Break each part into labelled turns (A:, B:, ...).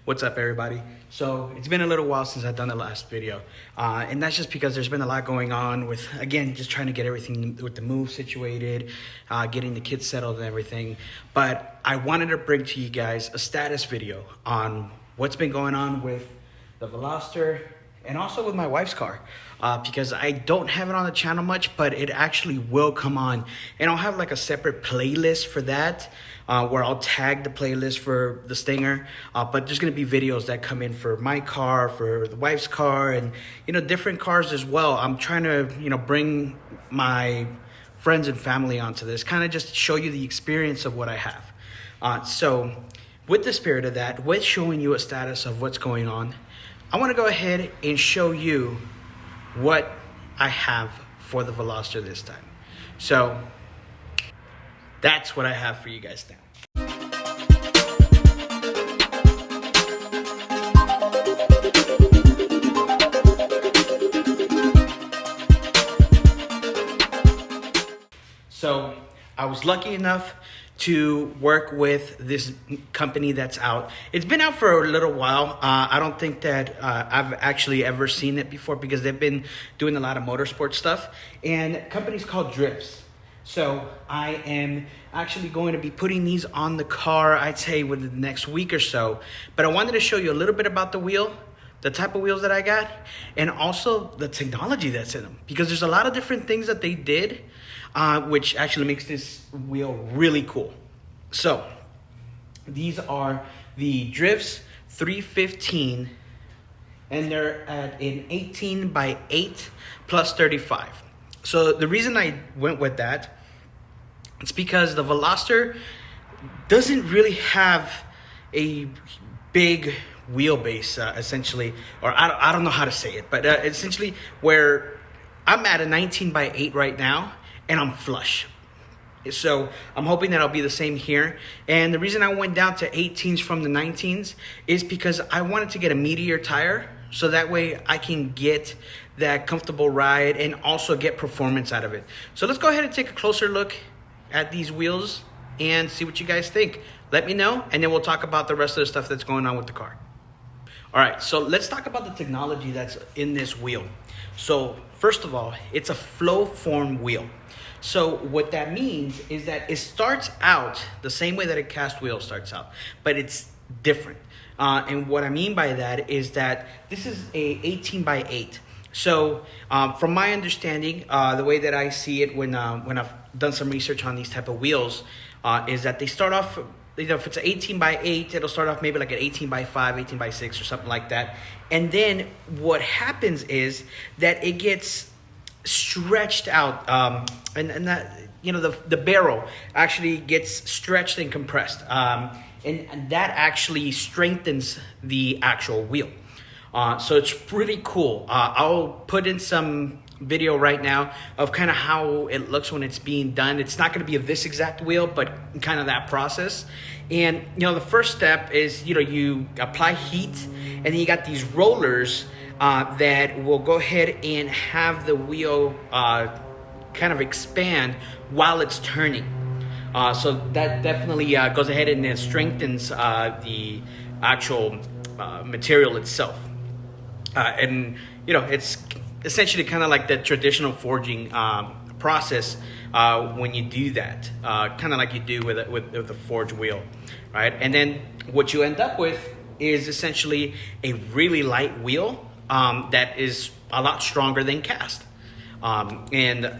A: What's up, everybody? So it's been a little while since I've done the last video, and that's just because there's been a lot going on with, again, just trying to get everything with the move situated, getting the kids settled and everything. But I wanted to bring to you guys a status video on what's been going on with the Veloster and also with my wife's car, because I don't have it on the channel much, but it actually will come on, and I'll have like a separate playlist for that, where I'll tag the playlist for the Stinger, but there's gonna be videos that come in for my car, for the wife's car, and different cars as well. I'm trying to bring my friends and family onto this, kind of just show you the experience of what I have. So with the spirit of that, with showing you a status of what's going on, I want to go ahead and show you what I have for the Veloster this time. So that's what I have for you guys now. So I was lucky enough to work with this company that's out. It's been out for a little while. I don't think that I've actually ever seen it before, because they've been doing a lot of motorsport stuff. And the company's called Drifz. So I am actually going to be putting these on the car, I'd say within the next week or so. But I wanted to show you a little bit about the wheel, the type of wheels that I got, and also the technology that's in them. Because there's a lot of different things that they did, which actually makes this wheel really cool. So these are the Drifz 315, and they're at an 18 by 8 plus 35. So the reason I went with that, it's because the Veloster doesn't really have a big wheelbase, essentially, or I don't know how to say it, but essentially where I'm at a 19 by 8 right now, and I'm flush. So I'm hoping that I'll be the same here. And the reason I went down to 18s from the 19s is because I wanted to get a meatier tire, so that way I can get that comfortable ride and also get performance out of it. So let's go ahead and take a closer look at these wheels and see what you guys think. Let me know, and then we'll talk about the rest of the stuff that's going on with the car. All right, so let's talk about the technology that's in this wheel. So first of all, it's a flow form wheel. So what that means is that it starts out the same way that a cast wheel starts out, but it's different. And what I mean by that is that this is a 18 by 8. So from my understanding, the way that I see it when I've done some research on these type of wheels, is that they start off, if it's an 18 by 8, it'll start off maybe like an 18 by 5, 18 by 6 or something like that. And then what happens is that it gets stretched out, and that, the barrel actually gets stretched and compressed, and that actually strengthens the actual wheel. So it's pretty cool. I'll put in some video right now of kind of how it looks when it's being done. It's not going to be of this exact wheel, but kind of that process. And the first step is you apply heat, and then you got these rollers that will go ahead and have the wheel kind of expand while it's turning. So that definitely goes ahead and it strengthens the actual material itself. And it's essentially kind of like the traditional forging process when you do that, kind of like you do with the forged wheel, right? And then what you end up with is essentially a really light wheel that is a lot stronger than cast. And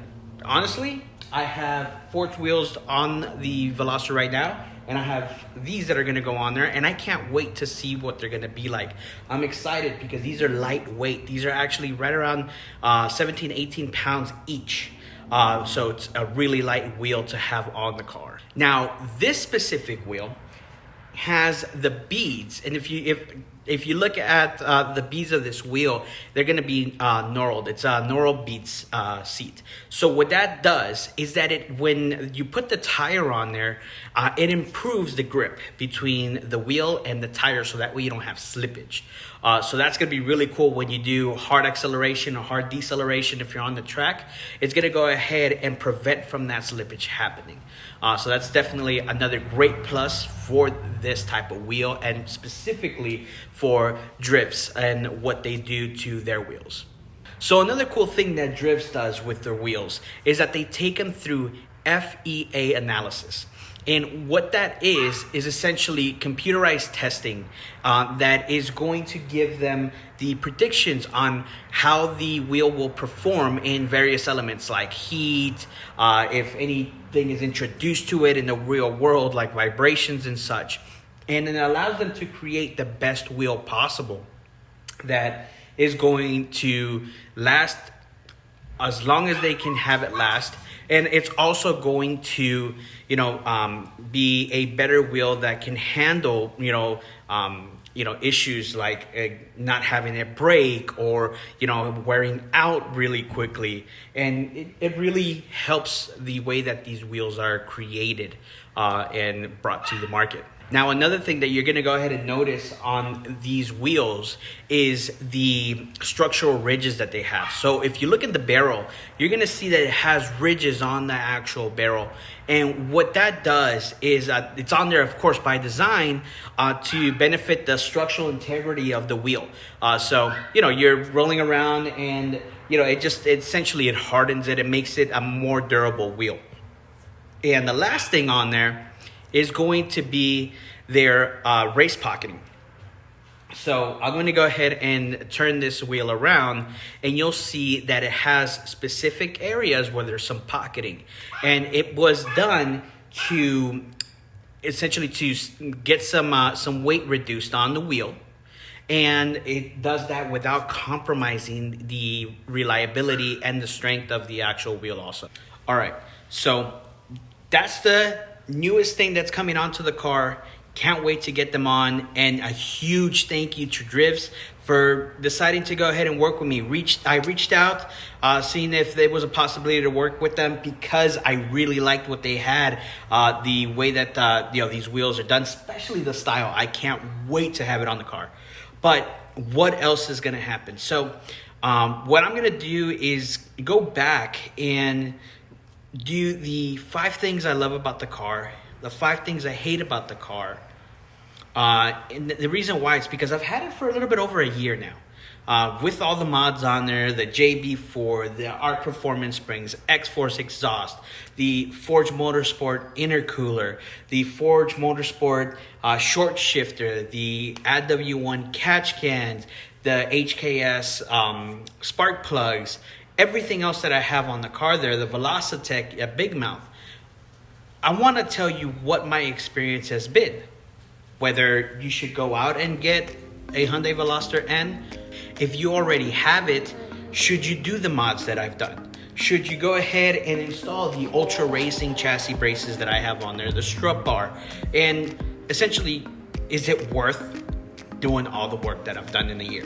A: honestly, I have forged wheels on the Veloster right now, and I have these that are gonna go on there, and I can't wait to see what they're gonna be like. I'm excited because these are lightweight. These are actually right around 17, 18 pounds each. So it's a really light wheel to have on the car. Now, this specific wheel has the beads, and if if you look at the beads of this wheel, they're going to be knurled. It's a knurled beads seat. So what that does is that when you put the tire on there, it improves the grip between the wheel and the tire, so that way you don't have slippage. So that's going to be really cool when you do hard acceleration or hard deceleration. If you're on the track, it's going to go ahead and prevent from that slippage happening. So that's definitely another great plus for this type of wheel, and specifically for Drifz and what they do to their wheels. So another cool thing that Drifz does with their wheels is that they take them through FEA analysis. And what that is essentially computerized testing that is going to give them the predictions on how the wheel will perform in various elements like heat, if anything is introduced to it in the real world, like vibrations and such. And it allows them to create the best wheel possible that is going to last as long as they can have it last. And it's also going to, be a better wheel that can handle, issues like not having it break or, wearing out really quickly. And it really helps the way that these wheels are created and brought to the market. Now, another thing that you're going to go ahead and notice on these wheels is the structural ridges that they have. So if you look at the barrel, you're going to see that it has ridges on the actual barrel. And what that does is it's on there, of course, by design to benefit the structural integrity of the wheel. So, you're rolling around and, it hardens it. It makes it a more durable wheel. And the last thing on there is going to be their race pocketing. So I'm going to go ahead and turn this wheel around, and you'll see that it has specific areas where there's some pocketing. And it was done to essentially to get some weight reduced on the wheel. And it does that without compromising the reliability and the strength of the actual wheel also. All right, so that's the newest thing that's coming onto the car. Can't wait to get them on. And a huge thank you to Drifz for deciding to go ahead and work with me. I reached out, seeing if there was a possibility to work with them, because I really liked what they had, the way that these wheels are done, especially the style. I can't wait to have it on the car. But what else is going to happen? So what I'm going to do is go back and do the 5 things I love about the car, the 5 things I hate about the car. And the reason why is because I've had it for a little bit over a year now. With all the mods on there, the JB4, the Arc Performance Springs, X-Force exhaust, the Forge Motorsport intercooler, the Forge Motorsport short shifter, the AdW1 catch cans, the HKS spark plugs, everything else that I have on the car there, the Velocitech Big Mouth. I want to tell you what my experience has been. Whether you should go out and get a Hyundai Veloster N. If you already have it, should you do the mods that I've done? Should you go ahead and install the Ultra Racing chassis braces that I have on there, the strut bar? And essentially, is it worth doing all the work that I've done in a year?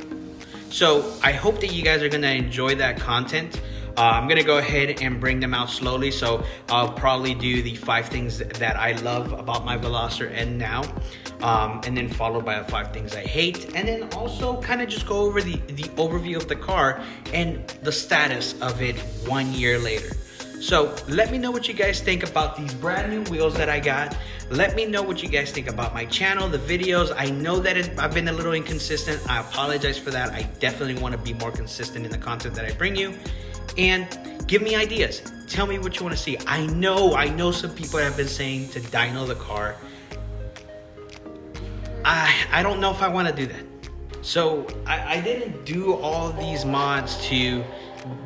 A: So I hope that you guys are going to enjoy that content. I'm going to go ahead and bring them out slowly. So I'll probably do the 5 things that I love about my Veloster N now. And then followed by the 5 things I hate. And then also kind of just go over the overview of the car and the status of it 1 year later. So let me know what you guys think about these brand new wheels that I got. Let me know what you guys think about my channel, the videos. I know that I've been a little inconsistent. I apologize for that. I definitely want to be more consistent in the content that I bring you. And give me ideas. Tell me what you want to see. I know some people have been saying to dyno the car. I don't know if I want to do that. So I didn't do all these mods to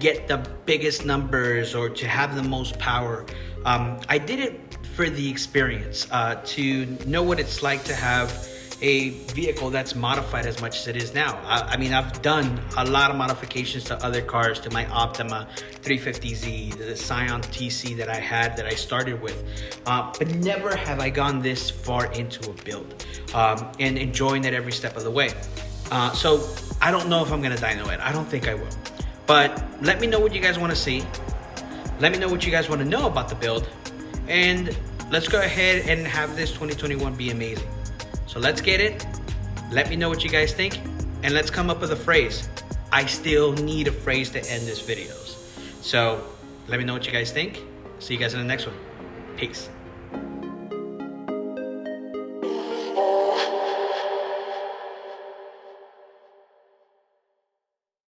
A: get the biggest numbers or to have the most power. I did it for the experience, to know what it's like to have a vehicle that's modified as much as it is now. I mean, I've done a lot of modifications to other cars, to my Optima 350Z, the Scion TC that I started with, but never have I gone this far into a build and enjoying it every step of the way. So I don't know if I'm gonna dyno it. I don't think I will. But let me know what you guys want to see. Let me know what you guys want to know about the build. And let's go ahead and have this 2021 be amazing. So let's get it. Let me know what you guys think. And let's come up with a phrase. I still need a phrase to end this videos. So let me know what you guys think. See you guys in the next one. Peace.